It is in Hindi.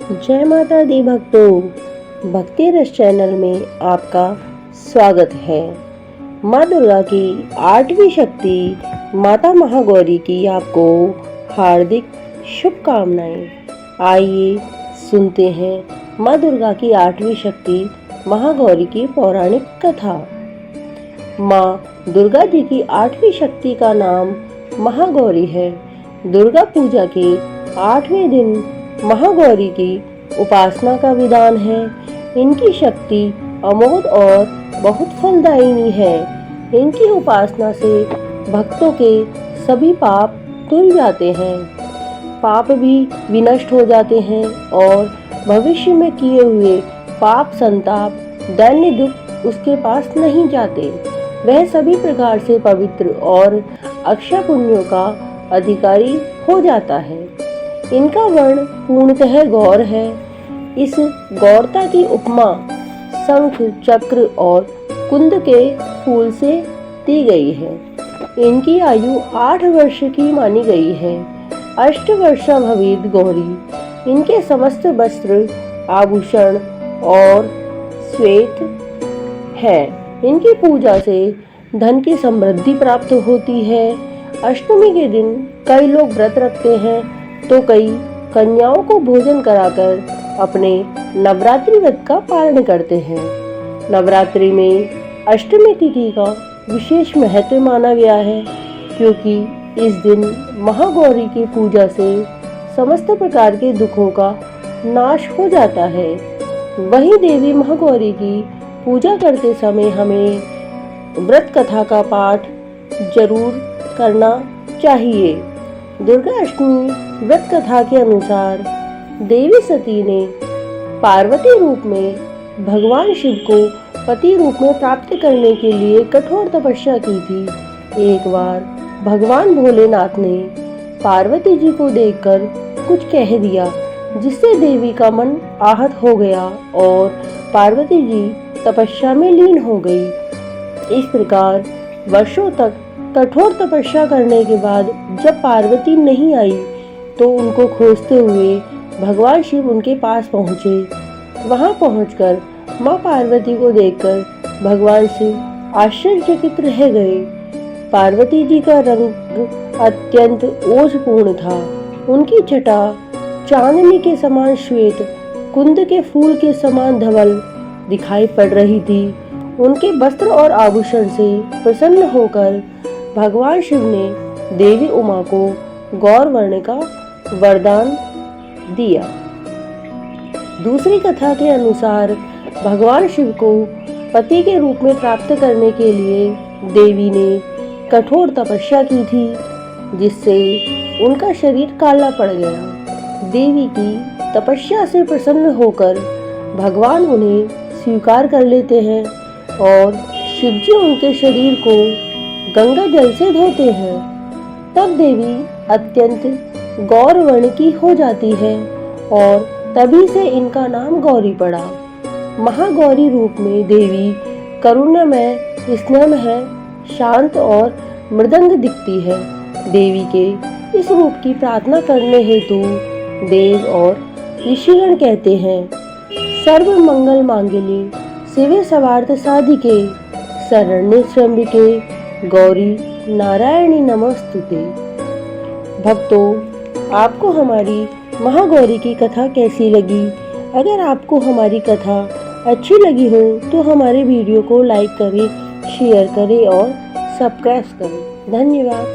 जय माता दी भक्तों, भक्ति रस चैनल में आपका स्वागत है। माँ दुर्गा की आठवीं शक्ति माता महागौरी की आपको हार्दिक शुभकामनाएं। आइए सुनते हैं माँ दुर्गा की आठवीं शक्ति महागौरी की पौराणिक कथा। माँ दुर्गा जी की आठवीं शक्ति का नाम महागौरी है। दुर्गा पूजा के 8वें दिन महागौरी की उपासना का विधान है। इनकी शक्ति अमोघ और बहुत फलदायिनी है। इनकी उपासना से भक्तों के सभी पाप धुल जाते हैं, पाप भी विनष्ट हो जाते हैं और भविष्य में किए हुए पाप, संताप, दैन्य दुख उसके पास नहीं जाते। वह सभी प्रकार से पवित्र और अक्षय पुण्यों का अधिकारी हो जाता है। इनका वर्ण पूर्णतः गौर है। इस गौरता की उपमा शंख, चक्र और कुंद के फूल से दी गई है। इनकी आयु 8 वर्ष की मानी गई है। अष्टवर्षा भवेद गौरी। इनके समस्त वस्त्र, आभूषण और श्वेत है। इनकी पूजा से धन की समृद्धि प्राप्त होती है। अष्टमी के दिन कई लोग व्रत रखते हैं तो कई कन्याओं को भोजन कराकर अपने नवरात्रि व्रत का पालन करते हैं। नवरात्रि में अष्टमी तिथि का विशेष महत्व माना गया है, क्योंकि इस दिन महागौरी की पूजा से समस्त प्रकार के दुखों का नाश हो जाता है। वहीं देवी महागौरी की पूजा करते समय हमें व्रत कथा का पाठ जरूर करना चाहिए। दुर्गा अष्टमी व्रत कथा के अनुसार देवी सती ने पार्वती रूप में भगवान शिव को पति रूप में प्राप्त करने के लिए कठोर तपस्या की थी। एक बार भगवान भोलेनाथ ने पार्वती जी को देखकर कुछ कह दिया, जिससे देवी का मन आहत हो गया और पार्वती जी तपस्या में लीन हो गई। इस प्रकार वर्षों तक कठोर तपस्या करने के बाद जब पार्वती नहीं आई तो उनको खोजते हुए भगवान शिव उनके पास पहुँचे। वहां पहुंचकर माँ पार्वती को देखकर भगवान शिव आश्चर्यचकित रह गए। पार्वती जी का रंग अत्यंत ओजपूर्ण था। उनकी जटा चांदनी के समान श्वेत, कुंद के फूल के समान धवल दिखाई पड़ रही थी। उनके वस्त्र और आभूषण से प्रसन्न होकर भगवान शिव ने देवी उमा को गौर वर्ण का वरदान दिया। दूसरी कथा के अनुसार भगवान शिव को पति के रूप में प्राप्त करने के लिए देवी ने कठोर तपस्या की थी, जिससे उनका शरीर काला पड़ गया। देवी की तपस्या से प्रसन्न होकर भगवान उन्हें स्वीकार कर लेते हैं और शिवजी उनके शरीर को गंगा जल से धोते हैं। तब देवी अत्यंत गौर वर्ण की हो जाती है और तभी से इनका नाम गौरी पड़ा। महागौरी रूप में देवी करुणामय, स्नेहमय, शांत और मृदंग दिखती है। देवी के इस रूप की प्रार्थना करने हेतु देव और ऋषिगण कहते हैं, सर्व मंगल मांगल्ये शिवे सर्वार्थ साधिके शरण्ये त्र्यंबके गौरी नारायणी नमस्तुते। भक्तों, आपको हमारी महागौरी की कथा कैसी लगी? अगर आपको हमारी कथा अच्छी लगी हो तो हमारे वीडियो को लाइक करें, शेयर करें और सब्सक्राइब करें। धन्यवाद।